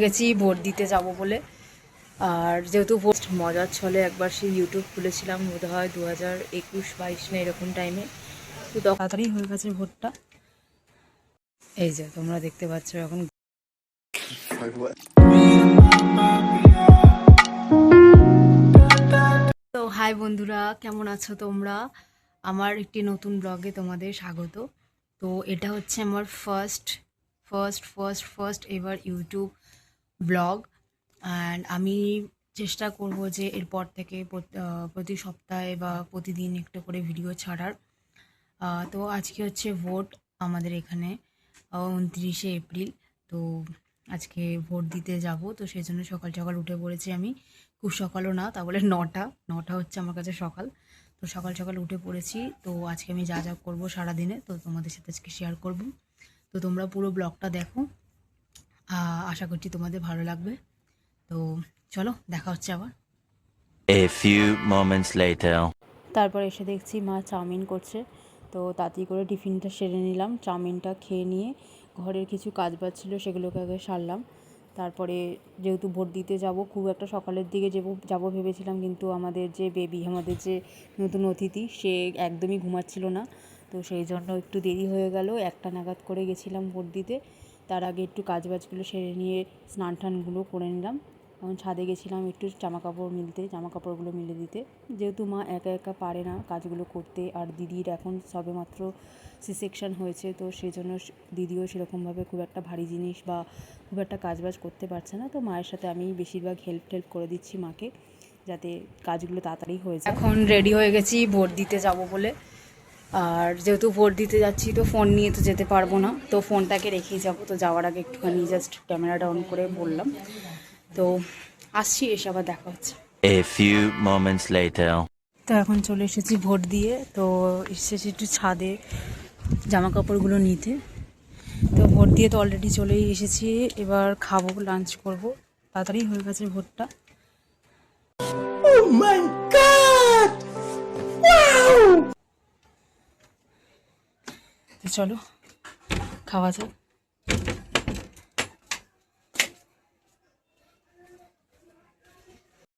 গেছি ভোট দিতে যাব বলে। আর যেহেতু ভোট মজার ছলে একবার সেই ইউটিউব খুলেছিলাম, বোধ হয় 2021-22 না এরকম টাইমে, তো তাড়াতাড়ি হয়ে গেছে ভোটটা। এই যে তোমরা দেখতে পাচ্ছ এখন। তো হাই বন্ধুরা, কেমন আছো তোমরা? আমার একটি নতুন ব্লগে তোমাদের স্বাগত। তো এটা হচ্ছে আমার first ever YouTube blog. And আমি চেষ্টা করব যে এরপর থেকে প্রতি সপ্তাহে বা প্রতিদিন একটা করে ভিডিও ছাড়ার। তো আজকে হচ্ছে ভোট আমাদের এখানে 29শে এপ্রিল। তো আজকে ভোট দিতে যাব, তো সেই জন্য সকাল সকাল উঠে পড়েছি আমি। খুব সকালও না, তা বলে নটা হচ্ছে আমার কাছে সকাল। তো সকাল সকাল উঠে পড়েছি। তো আজকে আমি যা যা করবো সারাদিনে, তো তোমাদের সাথে আজকে শেয়ার করব। তো তোমরা পুরো ব্লগটা দেখো, আশা করছি তোমাদের ভালো লাগবে। তো চলো, দেখা হচ্ছে আবার। A few moments later. তারপর এসে দেখছি মা চাউমিন করছে। তো তাড়াতাড়ি করে টিফিনটা সেরে নিলাম, চাউমিনটা খেয়ে নিয়ে ঘরের কিছু কাজবাজ ছিল সেগুলোকে আগে সারলাম। তারপরে যেহেতু ভোট দিতে যাব, খুব একটা সকালের দিকে যাব ভেবেছিলাম, কিন্তু আমাদের যে বেবি, আমাদের যে নতুন অতিথি, সে একদমই ঘুমাচ্ছিল না। তো সেই জন্য একটু দেরি হয়ে গেল, 1টা নাগাদ করে গেছিলাম ভোট দিতে। তার আগে একটু কাজবাজগুলো সেরে নিয়ে স্নান টানগুলো করে নিলাম। তখন ছাদে গেছিলাম একটু জামাকাপড়গুলো মিলে দিতে, যেহেতু মা একা একা পারে না কাজগুলো করতে। আর দিদির এখন সবেমাত্র সেকশন হয়েছে, তো সেই জন্য দিদিও সেরকমভাবে খুব একটা ভারী জিনিস বা খুব একটা কাজবাজ করতে পারছে না। তো মায়ের সাথে আমি বেশিরভাগ হেল্প করে দিচ্ছি মাকে, যাতে কাজগুলো তাড়াতাড়ি হয়ে যায়। এখন রেডি হয়ে গেছি ভোট দিতে যাব বলে। আর যেহেতু ভোট দিতে যাচ্ছি, তো ফোন নিয়ে তো যেতে পারবো না, তো ফোনটাকে রেখেই যাব। তো যাওয়ার আগে একটুখানি জাস্ট ক্যামেরাটা অন করে বললাম। তো আসছি, এসে আবার দেখা হচ্ছে। A few moments later. তো এখন চলে এসেছি ভোট দিয়ে। তো এসেছি একটু ছাদে জামা কাপড়গুলো নিতে। তো ভোট দিয়ে তো অলরেডি চলেই এসেছি, এবার খাবো, লাঞ্চ করব। তাড়াতাড়ি হয়ে গেছে ভোটটা। Oh my God! Wow! তো চলো খাওয়া যাক।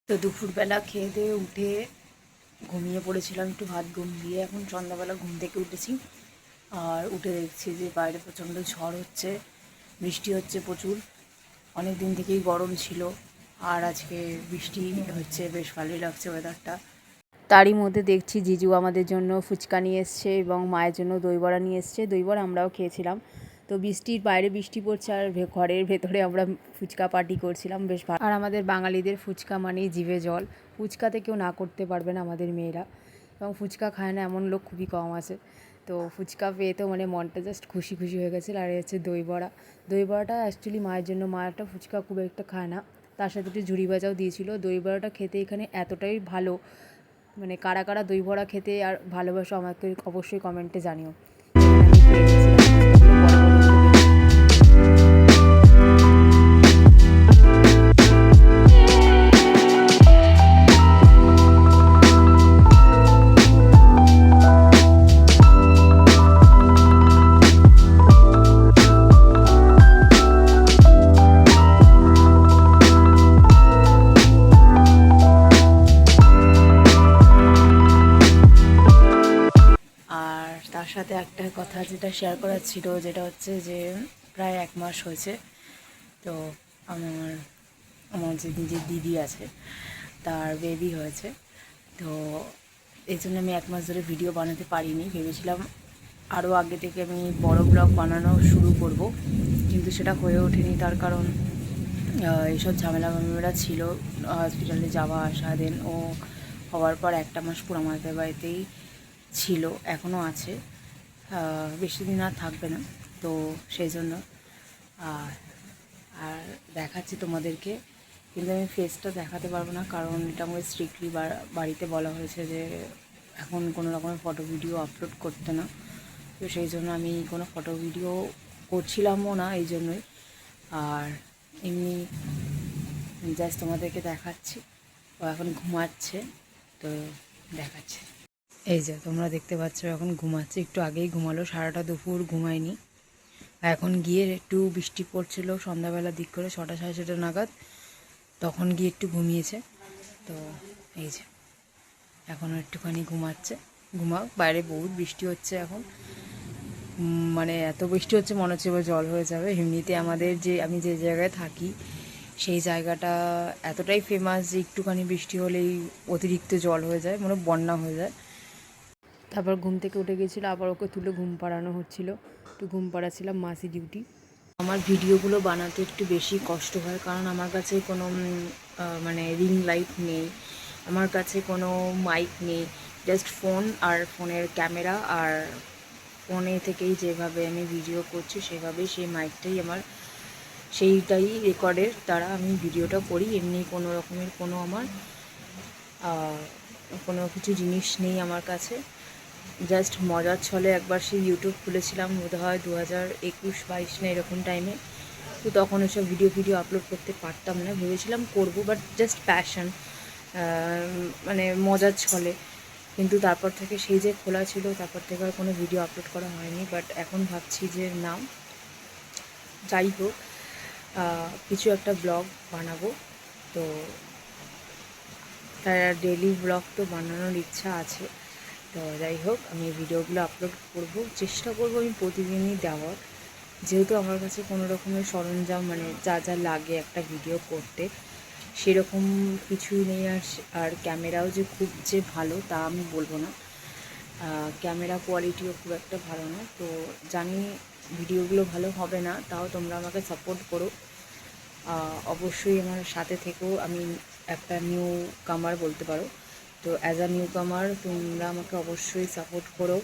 তো দুপুরবেলা খেয়ে দিয়ে উঠে ঘুমিয়ে পড়েছিলাম, একটু ভাত ঘুম দিয়ে। এখন সন্ধ্যাবেলা ঘুম থেকে উঠেছি, আর উঠে দেখছি যে বাইরে প্রচণ্ড ঝড় হচ্ছে, বৃষ্টি হচ্ছে প্রচুর। অনেক দিন থেকেই গরম ছিল, আর আজকে বৃষ্টি হচ্ছে, বেশ ভালোই লাগছে ওয়েদারটা। তারই মধ্যে দেখছি জিজু আমাদের জন্য ফুচকা নিয়ে এসছে এবং মায়ের জন্য দই বড়া নিয়ে এসছে। দই বড়া আমরাও খেয়েছিলাম। তো বাইরে বৃষ্টি পড়ছে, আর ঘরের ভেতরে আমরা ফুচকা পার্টি করছিলাম, বেশ ভালো। আর আমাদের বাঙালিদের ফুচকা মানেই জিভে জল, ফুচকাতে কেউ না করতে পারবে না আমাদের মেয়েরা। এবং ফুচকা খায় না এমন লোক খুবই কম আছে। তো ফুচকা পেয়ে তো মানে মনটা জাস্ট খুশি হয়ে গেছে। আর হচ্ছে দই বড়া। দই বড়াটা অ্যাকচুয়ালি মায়ের জন্য, মা একটা ফুচকা খুব একটা খায় না, তার সাথে একটু ঝুড়ি ভাজাও দিয়েছিল। দই বড়াটা খেতে এখানে এতটাই ভালো, মানে কারা কারা দই বড়া খেতে আর ভালোবাসো আমাকে অবশ্যই কমেন্টে জানিও। তার সাথে একটা কথা যেটা শেয়ার করার ছিল, যেটা হচ্ছে যে প্রায় 1 মাস হয়েছে। তো আমার যে নিজের দিদি আছে, তার বেবি হয়েছে। তো এই জন্য আমি 1 মাস ধরে ভিডিও বানাতে পারিনি। ভেবেছিলাম আরও আগে থেকে আমি বড় ব্লগ বানানো শুরু করব, কিন্তু সেটা হয়ে ওঠেনি। তার কারণ এইসব ঝামেলা ছিল, হসপিটালে যাওয়া আসা। দেন ও হওয়ার পর 1টা মাস পুরো আমাদের বাড়িতেই ছিল, এখনও আছে, বেশি দিন আর থাকবে না। তো সেই জন্য আর দেখাচ্ছি তোমাদেরকে, কিন্তু আমি ফেসটা দেখাতে পারবো না, কারণ এটা আমাকে স্ট্রিক্টলি বাড়িতে বলা হয়েছে যে এখন কোনো রকমের ফটো ভিডিও আপলোড করতে না। তো সেই জন্য আমি কোনো ফটো ভিডিও করছিলামও না এই জন্যই। আর এমনি জাস্ট তোমাদেরকে দেখাচ্ছি। ও এখন ঘুমাচ্ছে, তো দেখাচ্ছি। এই যে তোমরা দেখতে পাচ্ছ এখন ঘুমাচ্ছে, একটু আগেই ঘুমালো, সারাটা দুপুর ঘুমায়নি। এখন গিয়ে একটু বৃষ্টি পড়ছিল সন্ধ্যাবেলার দিক করে 6টা 6:30 নাগাদ, তখন গিয়ে একটু ঘুমিয়েছে। তো এই যে এখনও একটুখানি ঘুমাচ্ছে, ঘুমাক, বাইরে বহুত বৃষ্টি হচ্ছে এখন। মানে এত বৃষ্টি হচ্ছে মনে হচ্ছে এবার জল হয়ে যাবে। এমনিতে আমাদের আমি যে জায়গায় থাকি সেই জায়গাটা এতটাই ফেমাস যে একটুখানি বৃষ্টি হলেই অতিরিক্ত জল হয়ে যায়, মানে বন্যা হয়ে যায়। তারপর ঘুম থেকে উঠে গেছিলো, আবার ওকে তুলে ঘুম পাড়ানো হচ্ছিলো, একটু ঘুম পাড়াচ্ছিলাম, মাসি ডিউটি। আমার ভিডিওগুলো বানাতে একটু বেশি কষ্ট হয়, কারণ আমার কাছে কোনো মানে রিং লাইট নেই, আমার কাছে কোনো মাইক নেই, জাস্ট ফোন আর ফোনের ক্যামেরা, আর ফোনে থেকেই যেভাবে আমি ভিডিও করছি সেভাবেই সেই মাইকটাই আমার, সেইটাই রেকর্ডের দ্বারা আমি ভিডিওটা করি। এমনি কোনো রকমের কোনো আমার কোনো কিছু জিনিস নেই আমার কাছে। জাস্ট মজার ছলে একবার সেই ইউটিউব খুলেছিলাম, বোধ হয় 2021-22 না এরকম টাইমে। তো তখন ওসব ভিডিও আপলোড করতে পারতাম না, ভেবেছিলাম করব, বাট জাস্ট প্যাশন, মানে মজার ছলে। কিন্তু তারপর থেকে সেই যে খোলা ছিল, তারপর থেকে আর কোনো ভিডিও আপলোড করা হয়নি। বাট এখন ভাবছি যে না, যাই হোক, কিছু একটা ব্লগ বানাবো। তো তার ডেলি ব্লগ তো বানানোর ইচ্ছা আছে। তো যাই হোক, আমি ভিডিওগুলো আপলোড করব, চেষ্টা করব আমি প্রতিদিনই দেওয়ার। যেহেতু আমার কাছে কোনো রকমের সরঞ্জাম, মানে যা যা লাগে একটা ভিডিও করতে, সেরকম কিছুই নেই। আর ক্যামেরাও যে খুব যে ভালো তা আমি বলবো না, ক্যামেরা কোয়ালিটিও খুব একটা ভালো না। তো জানি ভিডিওগুলো ভালো হবে না, তাও তোমরা আমাকে সাপোর্ট করো, অবশ্যই আমার সাথে থেকেও। আমি একটা নিউ কামার বলতে পারো, তো অ্যাজ আ নিউ কামার তোমরা আমাকে অবশ্যই সাপোর্ট করো,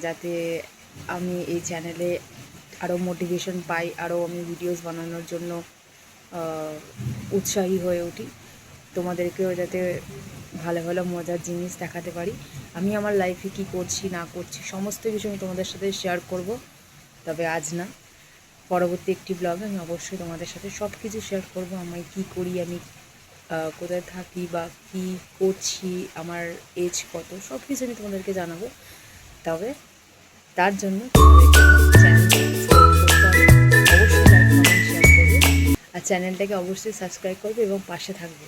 যাতে আমি এই চ্যানেলে আরও মোটিভেশন পাই, আরও আমি ভিডিওস বানানোর জন্য উৎসাহী হয়ে উঠি, তোমাদেরকেও যাতে ভালো ভালো মজার জিনিস দেখাতে পারি। আমি আমার লাইফে কী করছি না করছি সমস্ত কিছু আমি তোমাদের সাথে শেয়ার করব, তবে আজ না, পরবর্তী একটি ব্লগে আমি অবশ্যই তোমাদের সাথে সব কিছু শেয়ার করব। আমি কী করি, আমি কোথায় থাকি বা কী করছি, আমার এজ কত, সব কিছু আমি তোমাদেরকে জানাবো। তবে তার জন্য অবশ্যই লাইক কমেন্ট শেয়ার করবে, আর চ্যানেলটাকে অবশ্যই সাবস্ক্রাইব করবে এবং পাশে থাকবে।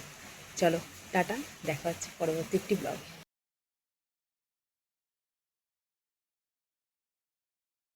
চলো টাটা, দেখা হচ্ছে পরবর্তী একটি ব্লগে।